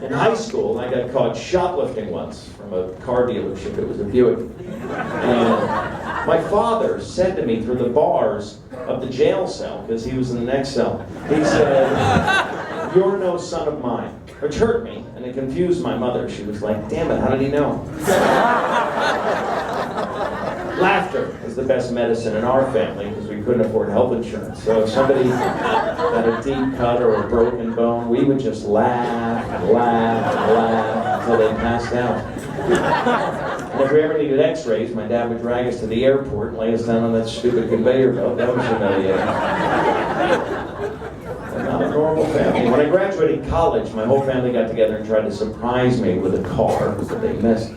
In high school, I got caught shoplifting once from a car dealership. It was a Buick. And my father said to me through the bars of the jail cell, because he was in the next cell, he said, "You're no son of mine." which hurt me, and it confused my mother. She was like, damn it, how did he know? Laughter is the best medicine in our family because we couldn't afford health insurance. So if somebody had a deep cut or a broken bone, we would just laugh and laugh and laugh until they passed out. And if we ever needed x-rays, my dad would drag us to the airport and lay us down on that stupid conveyor belt. That was humiliating. But not a normal family. When I graduated college, my whole family got together and tried to surprise me with a car that they missed.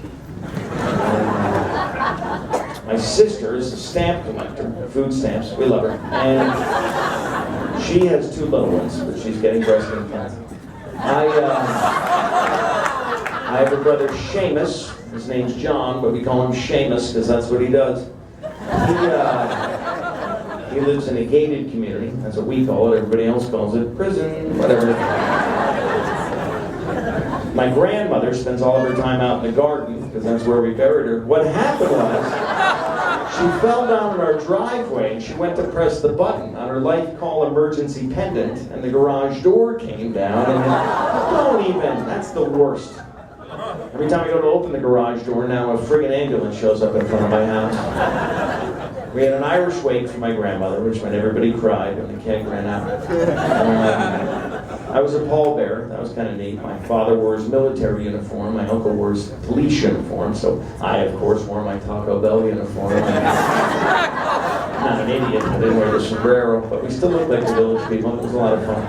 My sister is a stamp collector, food stamps, we love her, and she has 2 little ones, but she's getting breast implants. I have a brother, Seamus. His name's John, but we call him Seamus because that's what he does. He lives in a gated community. That's what we call it. Everybody else calls it prison, whatever. My grandmother spends all of her time out in the garden because that's where we buried her. What happened was, she fell down in our driveway and she went to press the button on her life call emergency pendant, and the garage door came down. And don't even, that's the worst. Every time I go to open the garage door, now a friggin' ambulance shows up in front of my house. We had an Irish wake for my grandmother, which meant everybody cried when the keg ran out. I was a pallbearer. That was kind of neat. My father wore his military uniform. My uncle wore his police uniform. So I, of course, wore my Taco Bell uniform. Not an idiot. I didn't wear the sombrero, but we still looked like the village people. It was a lot of fun.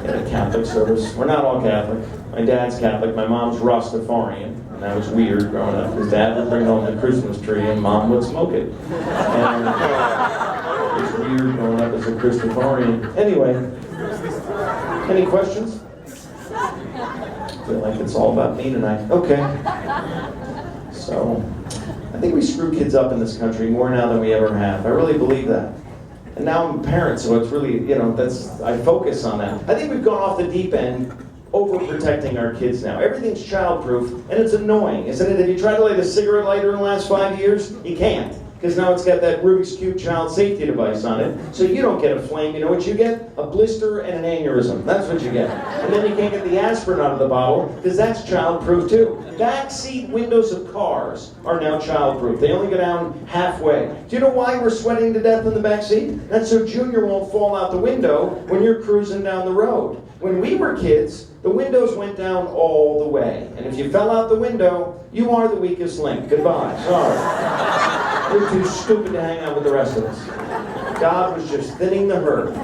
In a Catholic service. We're not all Catholic. My dad's Catholic. My mom's Rastafarian. And that was weird growing up, because Dad would bring home the Christmas tree and Mom would smoke it. And it was weird growing up as a Christopher. Anyway, any questions? I feel like it's all about me tonight. Okay. So, I think we screw kids up in this country more now than we ever have. I really believe that. And now I'm a parent, so it's really, I focus on that. I think we've gone off the deep end overprotecting our kids now. Everything's childproof, and it's annoying, isn't it? Have you tried to light a cigarette lighter in the last 5 years? You can't, because now it's got that Rubik's Cube child safety device on it, so you don't get a flame. You know what you get? A blister and an aneurysm. That's what you get. And then you can't get the aspirin out of the bottle, because that's childproof too. Backseat windows of cars are now childproof. They only go down halfway. Do you know why we're sweating to death in the backseat? That's so Junior won't fall out the window when you're cruising down the road. When we were kids, the windows went down all the way. And if you fell out the window, you are the weakest link. Goodbye. Sorry. You're too stupid to hang out with the rest of us. God was just thinning the herd.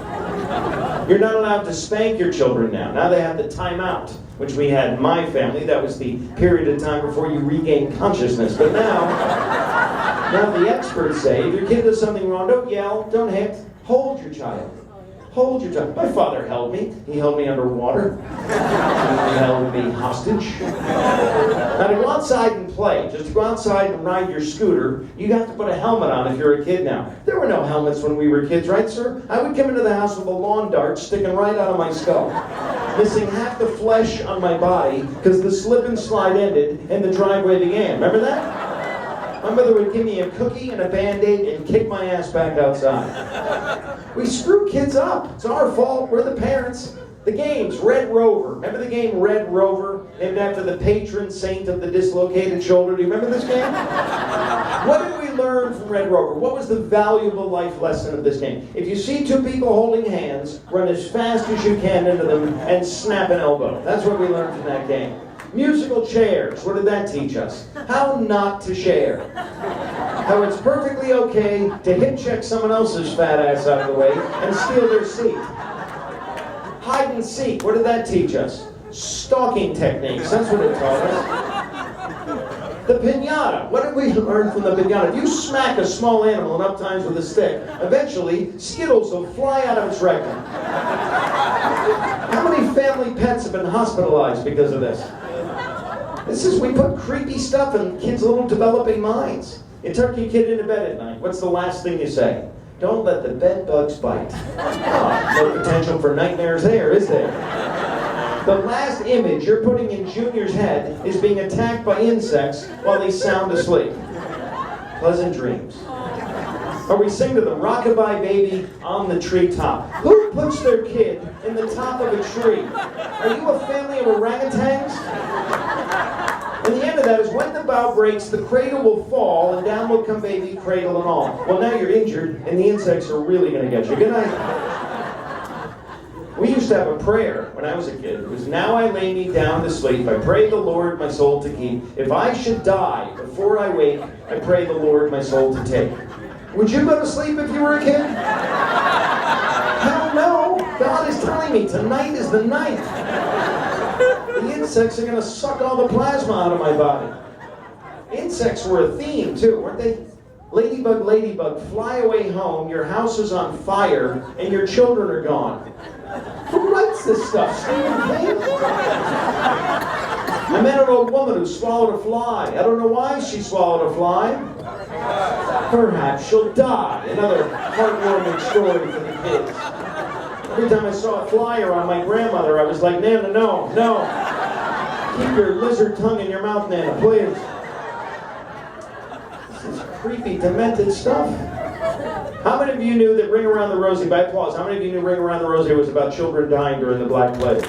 You're not allowed to spank your children now. Now they have the timeout, which we had in my family. That was the period of time before you regain consciousness. But now the experts say, if your kid does something wrong, don't yell, don't hit, hold your child. Hold your child. My father held me. He held me underwater. He held me hostage. Now to go outside and play, just to go outside and ride your scooter, you have to put a helmet on if you're a kid now. There were no helmets when we were kids, right, sir? I would come into the house with a lawn dart sticking right out of my skull, missing half the flesh on my body because the slip and slide ended and the driveway began. Remember that? My mother would give me a cookie and a Band-Aid and kick my ass back outside. We screw kids up. It's our fault. We're the parents. The games, Red Rover. Remember the game Red Rover? Named after the patron saint of the dislocated shoulder. Do you remember this game? What did we learn from Red Rover? What was the valuable life lesson of this game? If you see 2 people holding hands, run as fast as you can into them and snap an elbow. That's what we learned from that game. Musical chairs. What did that teach us? How not to share. How it's perfectly okay to hip check someone else's fat ass out of the way and steal their seat. Hide and seek. What did that teach us? Stalking techniques. That's what it taught us. The piñata. What did we learn from the piñata? If you smack a small animal enough times with a stick, eventually Skittles will fly out of its rectum. How many family pets have been hospitalized because of this? We put creepy stuff in kids' little developing minds. You tuck your kid into bed at night. What's the last thing you say? Don't let the bed bugs bite. Oh, no potential for nightmares there, is there? The last image you're putting in Junior's head is being attacked by insects while he's sound asleep. Pleasant dreams. Or we sing to them, rockabye baby on the treetop. Who puts their kid in the top of a tree? Are you a family of orangutans? And the end of that is when the bough breaks, the cradle will fall, and down will come baby, cradle and all. Well, now you're injured, and the insects are really going to get you. Good night. We used to have a prayer when I was a kid. It was, now I lay me down to sleep. I pray the Lord my soul to keep. If I should die before I wake, I pray the Lord my soul to take. Would you go to sleep if you were a kid? Hell no. God is telling me tonight is the night. The insects are going to suck all the plasma out of my body. Insects were a theme too, weren't they? Ladybug, ladybug, fly away home, your house is on fire, and your children are gone. Who writes this stuff? Stephen King? I met an old woman who swallowed a fly. I don't know why she swallowed a fly. Perhaps she'll die. Another heartwarming story for the kids. Every time I saw a flyer on my grandmother, I was like, Nana, no. Keep your lizard tongue in your mouth, Nana, please. This is creepy, demented stuff. How many of you knew that Ring Around the Rosie, by applause, how many of you knew Ring Around the Rosie was about children dying during the Black Plague?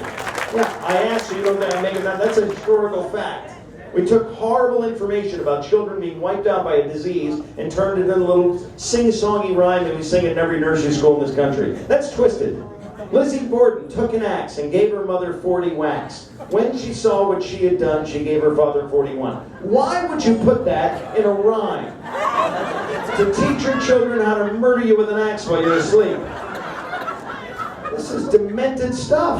Yeah, I asked you, you don't think I'm making that? That's a historical fact. We took horrible information about children being wiped out by a disease and turned it into a little sing-songy rhyme that we sing in every nursery school in this country. That's twisted. Lizzie Borden took an axe and gave her mother 40 whacks. When she saw what she had done, she gave her father 41. Why would you put that in a rhyme? To teach your children how to murder you with an axe while you're asleep. This is demented stuff.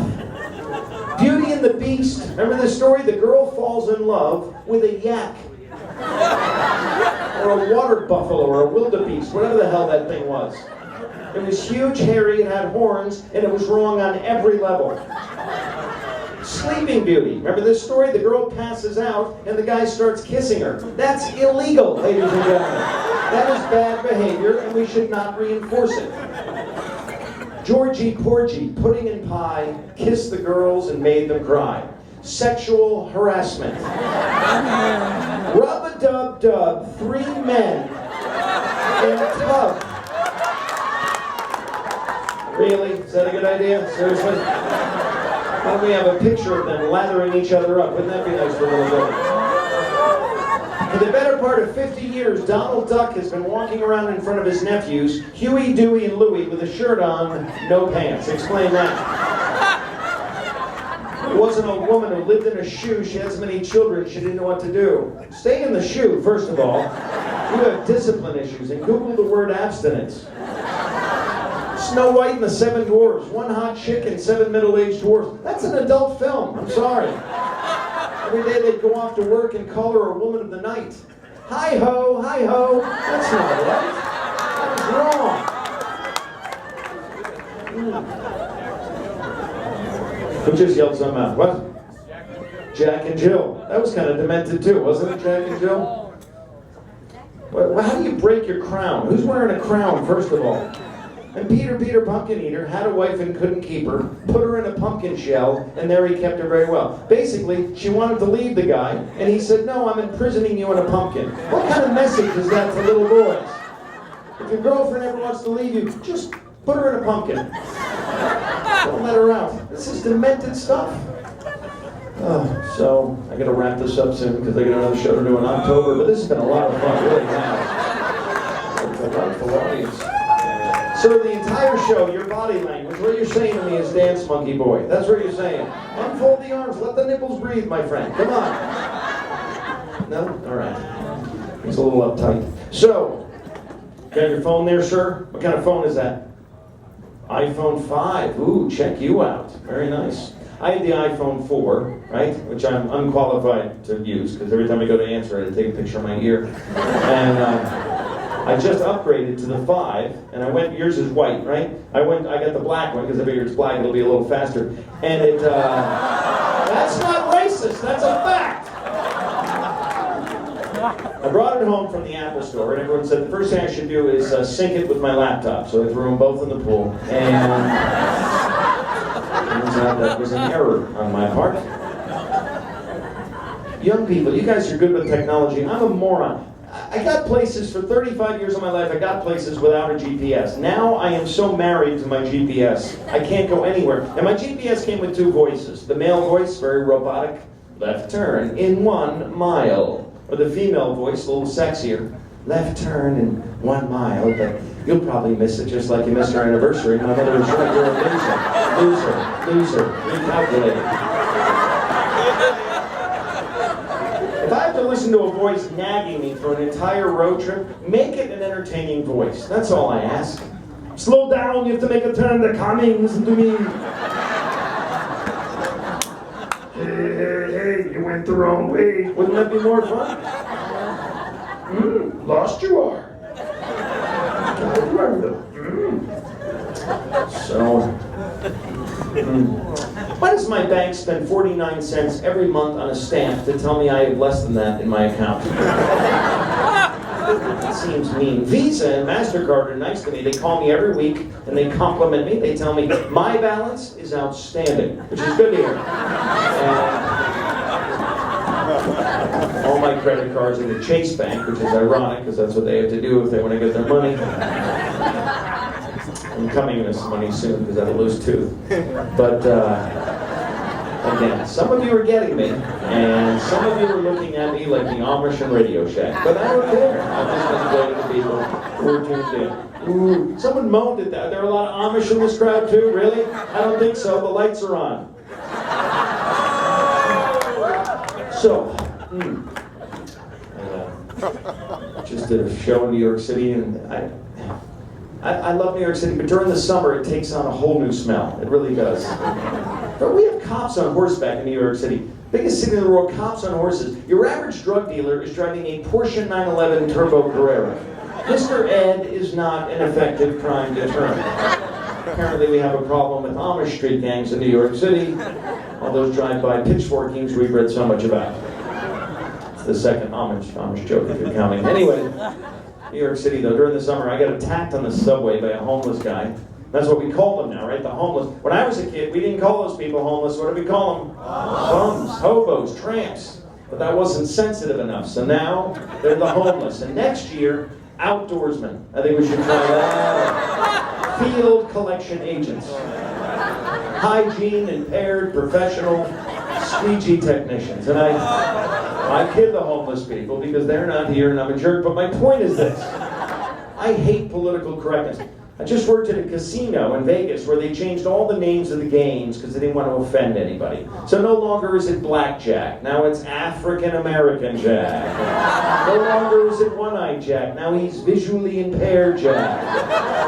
Beauty and the Beast. Remember this story? The girl falls in love with a yak. Or a water buffalo or a wildebeest, whatever the hell that thing was. It was huge, hairy, it had horns, and it was wrong on every level. Sleeping Beauty. Remember this story? The girl passes out and the guy starts kissing her. That's illegal, ladies and gentlemen. That is bad behavior and we should not reinforce it. Georgie Porgy, pudding and pie, kissed the girls and made them cry. Sexual harassment. Rub-a-dub-dub, 3 men in a tub. Really? Is that a good idea? Seriously? Why don't we have a picture of them lathering each other up? Wouldn't that be nice for a little bit? For the better part of 50 years, Donald Duck has been walking around in front of his nephews, Huey, Dewey, and Louie, with a shirt on, no pants. Explain that. There was an old woman who lived in a shoe. She had so many children, she didn't know what to do. Stay in the shoe, first of all. You have discipline issues, and Google the word abstinence. Snow White and the 7 Dwarfs, 1 hot chick and 7 middle-aged dwarfs. That's an adult film, I'm sorry. Every day they'd go off to work and call her a woman of the night. Hi-ho, hi-ho. That's not right. That was wrong. Who just yelled something out? What? Jack and Jill. That was kind of demented too, wasn't it, Jack and Jill? Well, how do you break your crown? Who's wearing a crown, first of all? And Peter Pumpkin Eater had a wife and couldn't keep her, put her in a pumpkin shell, and there he kept her very well. Basically, she wanted to leave the guy, and he said, no, I'm imprisoning you in a pumpkin. What kind of message is that to little boys? If your girlfriend ever wants to leave you, just put her in a pumpkin. Don't let her out. This is demented stuff. So, I gotta wrap this up soon, because I got another show to do in October, but this has been a lot of fun, really has. It's a wonderful audience. So the entire show, your body language, what you're saying to me is dance, monkey boy. That's what you're saying. Unfold the arms, let the nipples breathe, my friend. Come on. No? All right. He's a little uptight. So, got your phone there, sir? What kind of phone is that? iPhone 5. Ooh, check you out. Very nice. I had the iPhone 4, right, which I'm unqualified to use, because every time I go to answer it, I take a picture of my ear. And I just upgraded to the 5, and I went, yours is white, right? I got the black one, because I figure it's black, it'll be a little faster. And it, that's not racist, that's a fact! I brought it home from the Apple store, and everyone said the first thing I should do is sync it with my laptop. So I threw them both in the pool, and turns out that was an error on my part. Young people, you guys are good with technology. I'm a moron. I got places for 35 years of my life. I got places without a GPS. Now I am so married to my GPS, I can't go anywhere. And my GPS came with two voices. The male voice, very robotic, left turn in 1 mile. Or the female voice, a little sexier, left turn in 1 mile. But you'll probably miss it just like you missed your anniversary. My mother was right, you're a loser, recalculate. If I have to listen to a voice nagging me for an entire road trip, make it an entertaining voice. That's all I ask. Slow down, you have to make a turn, they're coming, listen to me. Hey, you went the wrong way. Wouldn't that be more fun? Lost you are. Why does my bank spend 49 cents every month on a stamp to tell me I have less than that in my account? It seems mean. Visa and MasterCard are nice to me. They call me every week and they compliment me. They tell me my balance is outstanding, which is good to hear. And all my credit cards are the Chase Bank, which is ironic because that's what they have to do if they want to get their money. I'm coming in this money soon because I have a loose tooth. But again, some of you are getting me, and some of you are looking at me like the Amish in Radio Shack. But I don't care. I'm just going to go to the people who are tuned in. Ooh, someone moaned at that. There are a lot of Amish in this crowd too, really? I don't think so. The lights are on. So, I just did a show in New York City, and I love New York City, but during the summer it takes on a whole new smell. It really does. But we have cops on horseback in New York City. Biggest city in the world, cops on horses. Your average drug dealer is driving a Porsche 911 Turbo Carrera. Mr. Ed is not an effective crime deterrent. Apparently we have a problem with Amish street gangs in New York City. All those drive-by pitchforkings we've read so much about. It's the second Amish joke if you're counting. Anyway. New York City, though, during the summer, I got attacked on the subway by a homeless guy. That's what we call them now, right? The homeless. When I was a kid, we didn't call those people homeless. What did we call them? Bums, hobos, tramps. But that wasn't sensitive enough. So now, they're the homeless. And next year, outdoorsmen. I think we should try that. Field collection agents. Hygiene impaired professional squeegee technicians. And I kid the homeless people because they're not here and I'm a jerk, but my point is this. I hate political correctness. I just worked at a casino in Vegas where they changed all the names of the games because they didn't want to offend anybody. So no longer is it Blackjack, now it's African American Jack. No longer is it One-Eyed Jack, now he's visually impaired Jack.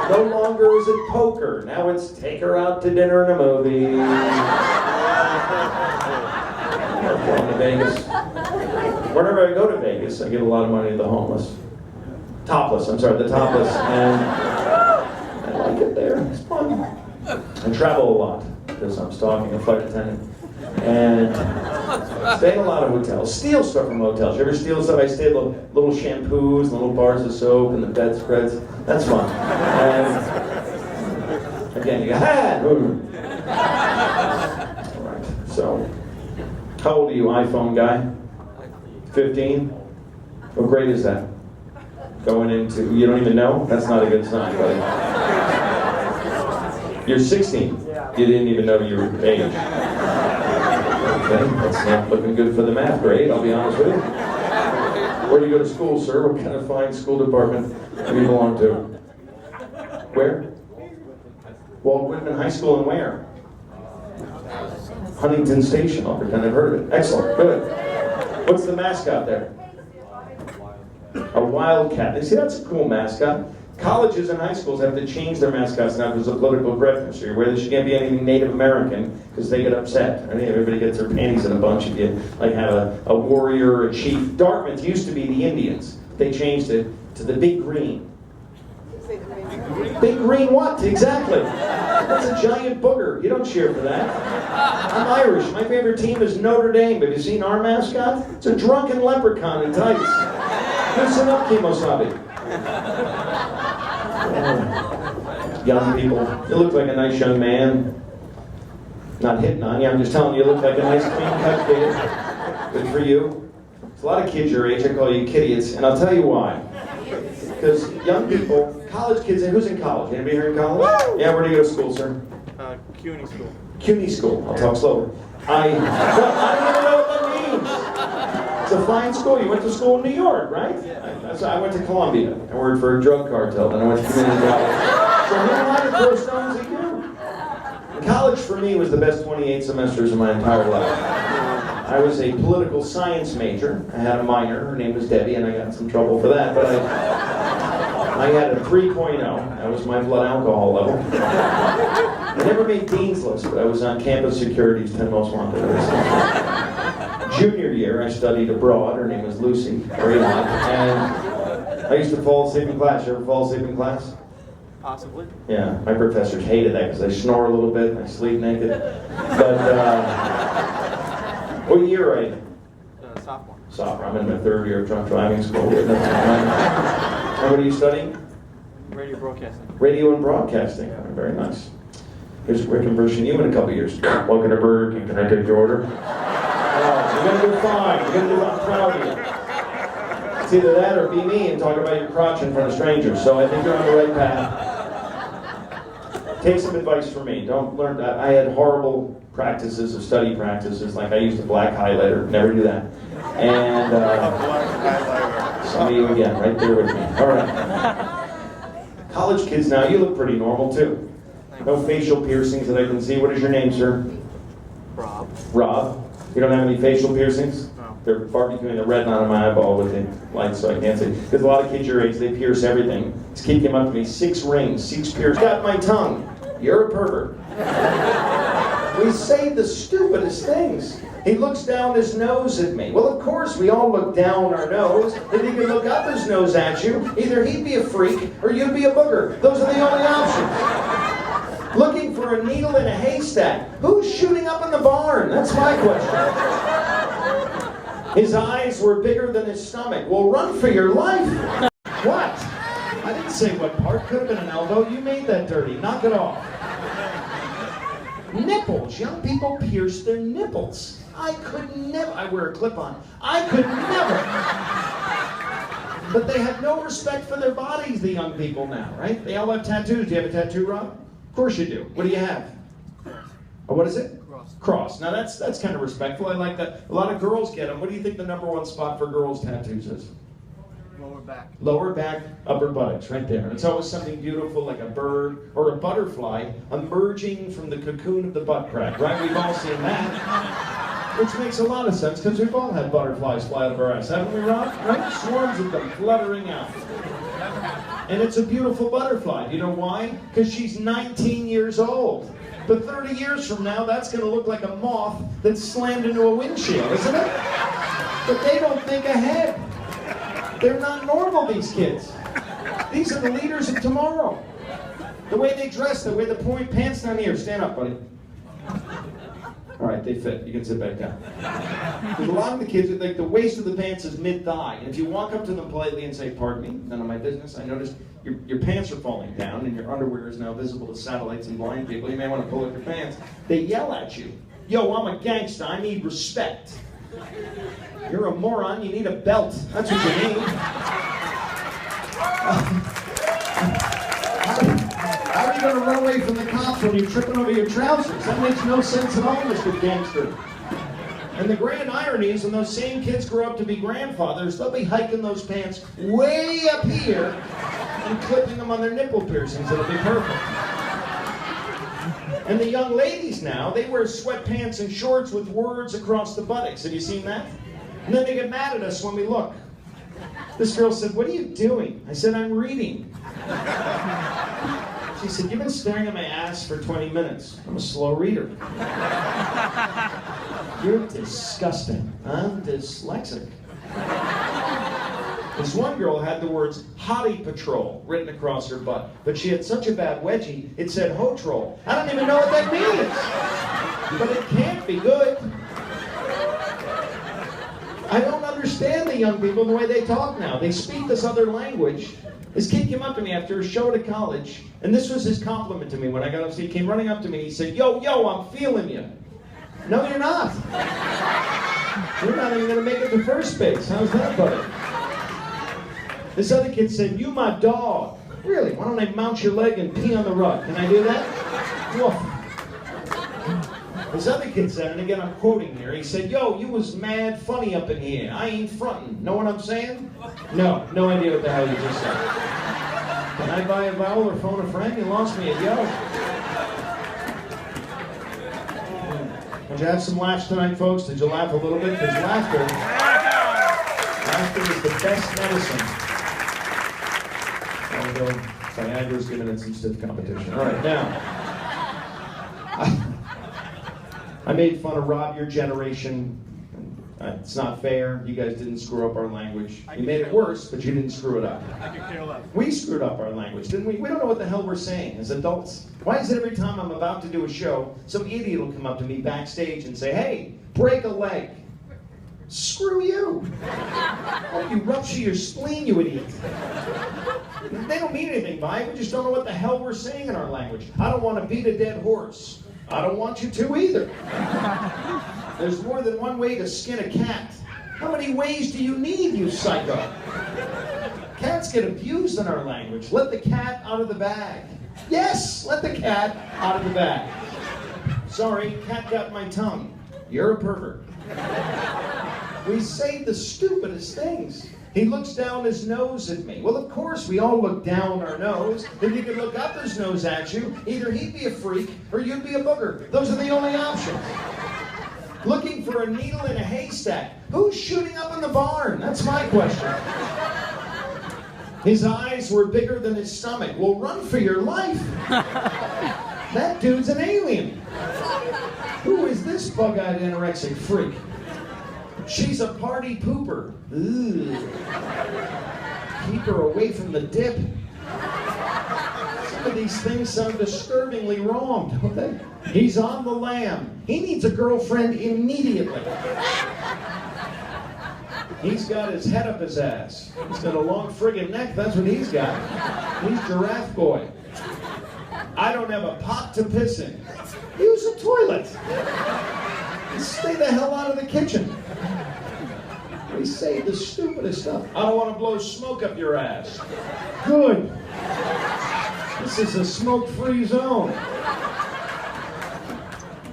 No longer is it poker, now it's take her out to dinner and a movie. I'm going to Vegas. Whenever I go to Vegas, I give a lot of money to the homeless. The topless, and I like it there, it's fun. I travel a lot, because I'm stalking a flight attendant, and stay in a lot of hotels. Steal stuff from hotels. You ever steal stuff? I stay at little shampoos, little bars of soap, and the bedspreads. That's fun. And again, you go, all right, so, how old are you, iPhone guy? 15? What grade is that? Going into, you don't even know? That's not a good sign, buddy. You're 16. You didn't even know your age. Okay, that's not looking good for the math grade, I'll be honest with you. Where do you go to school, sir? What kind of fine school department do you belong to? Where? Walt Whitman High School, and where? Huntington Station. I'll pretend I've heard of it. Excellent, good. What's the mascot there? A wildcat. You see, that's a cool mascot. Colleges and high schools have to change their mascots now because of political correctness. Where there can't be anything Native American because they get upset. I mean, everybody gets their panties in a bunch if you like have a warrior or a chief. Dartmouth used to be the Indians. They changed it to the Big Green. Big Green what? Exactly. That's a giant booger. You don't cheer for that. I'm Irish. My favorite team is Notre Dame. Have you seen our mascot? It's a drunken leprechaun in tights. Listen up, Kimosabe. Young people, you look like a nice young man. Not hitting on you, I'm just telling you, you look like a nice clean-cut kid. Good for you. There's a lot of kids your age, I call you kidiots, and I'll tell you why. Because young people, college kids, and who's in college? Anybody here in college? Woo! Yeah, where do you go to school, sir?
CUNY school.
CUNY school. I'll talk slower. I don't even know what that means. It's a fine school. You went to school in New York, right? I went to Columbia. I worked for a drug cartel, then I went to community college. So who am I to throw stones at you? College for me was the best 28 semesters of my entire life. I was a political science major. I had a minor. Her name was Debbie, and I got in some trouble for that. But I had a 3.0. That was my blood alcohol level. I never made Dean's List, but I was on campus security's 10 most wanted. Junior year, I studied abroad. Her name was Lucy. Very hot. And I used to fall asleep in class. You ever fall asleep in class?
Possibly.
Yeah, my professors hated that because I snore a little bit and I sleep naked. But, what year are you?
Sophomore.
Sophomore. I'm in my third year of drunk driving school. And what are you studying?
Radio broadcasting.
Radio and broadcasting. Very nice. Here's a quick conversion you in a couple years. Welcome to Burger King. Can I take your order? You're going to do fine. You're going to do I'm proud of you. It's either that or be me and talk about your crotch in front of strangers. So I think you're on the right path. Take some advice from me. Don't learn that. I had horrible practices of study practices, like I used a black highlighter. Never do that. And some of you again, right there with me. All right. College kids now, you look pretty normal too. No facial piercings that I can see. What is your name, sir?
Rob.
Rob. You don't have any facial piercings?
No.
They're barbecuing the retina on my eyeball with the lights, so I can't see. Because a lot of kids your age, they pierce everything. This kid came up to me, 6 rings, 6 piercings. Got my tongue. You're a pervert. We say the stupidest things. He looks down his nose at me. Well, of course, we all look down our nose. If he could look up his nose at you, either he'd be a freak or you'd be a booger. Those are the only options. Looking for a needle in a haystack. Who's shooting up in the barn? That's my question. His eyes were bigger than his stomach. Well, run for your life. What? I didn't say what part. Could have been an elbow. You made that dirty. Knock it off. Nipples. Young people pierce their nipples. I could never. I wear a clip-on. I could never. But they have no respect for their bodies, the young people now, right? They all have tattoos. Do you have a tattoo, Rob? Of course you do. What do you have? Oh, what is it?
Cross.
Cross. Now that's kind of respectful. I like that. A lot of girls get them. What do you think the #1 spot for girls' tattoos is?
Lower back.
Lower back, upper buttocks, right there. It's always something beautiful like a bird or a butterfly emerging from the cocoon of the butt crack, right? We've all seen that. Which makes a lot of sense because we've all had butterflies fly out of our ass, haven't we, Rob? Right? Swarms of them fluttering out. And it's a beautiful butterfly. You know why? Because she's 19 years old. But 30 years from now, that's going to look like a moth that's slammed into a windshield, isn't it? But they don't think ahead. They're not normal, these kids. These are the leaders of tomorrow. The way they dress, the way they point pants down here. Stand up, buddy. All right, they fit. You can sit back down. Because a lot of the kids, like the waist of the pants is mid-thigh. And if you walk up to them politely and say, "Pardon me, none of my business. I noticed your pants are falling down and your underwear is now visible to satellites and blind people. You may want to pull up your pants." They yell at you. "Yo, I'm a gangsta. I need respect." You're a moron, you need a belt. That's what you need. How are you going to run away from the cops when you're tripping over your trousers? That makes no sense at all, Mr. Gangster. And the grand irony is when those same kids grow up to be grandfathers, they'll be hiking those pants way up here and clipping them on their nipple piercings. It'll be perfect. And the young ladies now, they wear sweatpants and shorts with words across the buttocks. Have you seen that? And then they get mad at us when we look. This girl said, "What are you doing?" I said, "I'm reading." She said, "You've been staring at my ass for 20 minutes. I'm a slow reader." You're disgusting. I'm dyslexic. This one girl had the words "Hottie Patrol" written across her butt, but she had such a bad wedgie, it said "Ho Troll." I don't even know what that means. But it can't be good. I don't understand the young people the way they talk now. They speak this other language. This kid came up to me after a show at college, and this was his compliment to me when I got up. He came running up to me and he said, "Yo, I'm feeling you." No, you're not. We're not even going to make it to first base. How's that, buddy? This other kid said, "You my dog." Really? Why don't I mount your leg and pee on the rug? Can I do that? Woof. This other kid said, and again I'm quoting here, he said, "Yo, you was mad funny up in here. I ain't frontin'." Know what I'm saying? No idea what the hell you just said. Can I buy a vowel or phone a friend? You lost me at yo. Did you have some laughs tonight, folks? Did you laugh a little bit? Because laughter is the best medicine. Although Viagra's giving it some stiff competition. All right, now. I made fun of Rob, your generation. It's not fair. You guys didn't screw up our language. You made it worse, but you didn't screw it up.
I could care less.
We screwed up our language, didn't we? We don't know what the hell we're saying as adults. Why is it every time I'm about to do a show, some idiot will come up to me backstage and say, "Hey, break a leg." Screw you. Oh, you rupture your spleen, you idiot. They don't mean anything by it. We just don't know what the hell we're saying in our language. I don't want to beat a dead horse. I don't want you to either. There's more than one way to skin a cat. How many ways do you need, you psycho? Cats get abused in our language. Let the cat out of the bag. Yes, let the cat out of the bag. Sorry, cat got my tongue. You're a pervert. We say the stupidest things. He looks down his nose at me. Well, of course, we all look down our nose. If he could look up his nose at you, either he'd be a freak or you'd be a booger. Those are the only options. Looking for a needle in a haystack. Who's shooting up in the barn? That's my question. His eyes were bigger than his stomach. Well, run for your life. That dude's an alien. Who is this bug-eyed anorexic freak? She's a party pooper. Ugh. Keep her away from the dip. Some of these things sound disturbingly wrong, don't they? He's on the lam. He needs a girlfriend immediately. He's got his head up his ass. He's got a long friggin' neck, that's what he's got. He's giraffe boy. I don't have a pot to piss in. Use a toilet. Stay the hell out of the kitchen. We say the stupidest stuff. I don't want to blow smoke up your ass. Good. This is a smoke-free zone.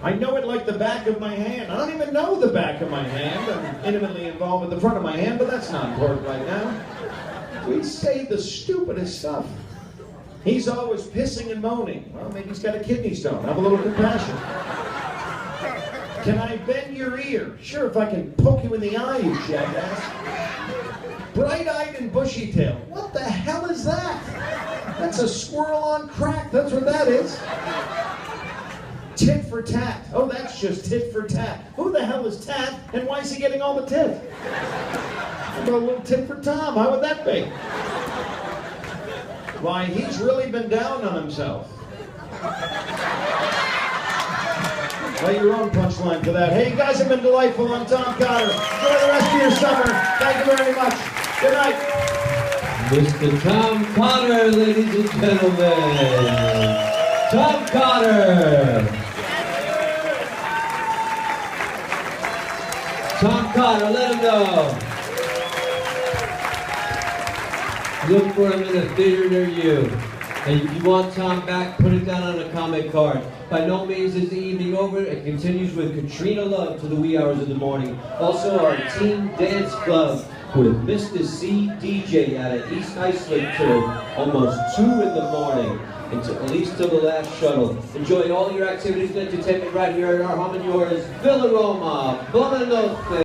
I know it like the back of my hand. I don't even know the back of my hand. I'm intimately involved with the front of my hand, but that's not important right now. We say the stupidest stuff. He's always pissing and moaning. Well, maybe he's got a kidney stone. Have a little compassion. Can I bend your ear? Sure, if I can poke you in the eye, you jackass. Bright-eyed and bushy-tailed. What the hell is that? That's a squirrel on crack. That's what that is. Tit for tat. Oh, that's just tit for tat. Who the hell is Tat, and why is he getting all the tit? How about a little tit for Tom? How would that be? Why, he's really been down on himself. Write your own punchline for that. Hey, you guys have been delightful. I'm Tom Cotter. Enjoy the rest of your summer. Thank you very much. Good night.
Mr. Tom Cotter, ladies and gentlemen. Tom Cotter. Tom Cotter, let him know. Look for him in a theater near you. And if you want Tom back, put it down on a comment card. By no means is the evening over. It continues with Katrina Love to the wee hours of the morning. Also our Team Dance Club with Mr. C DJ out of East Islip till almost 2 in the morning. At least till the last shuttle. Enjoy all your activities and entertainment right here at our home and yours, Villa Roma. Buonanotte.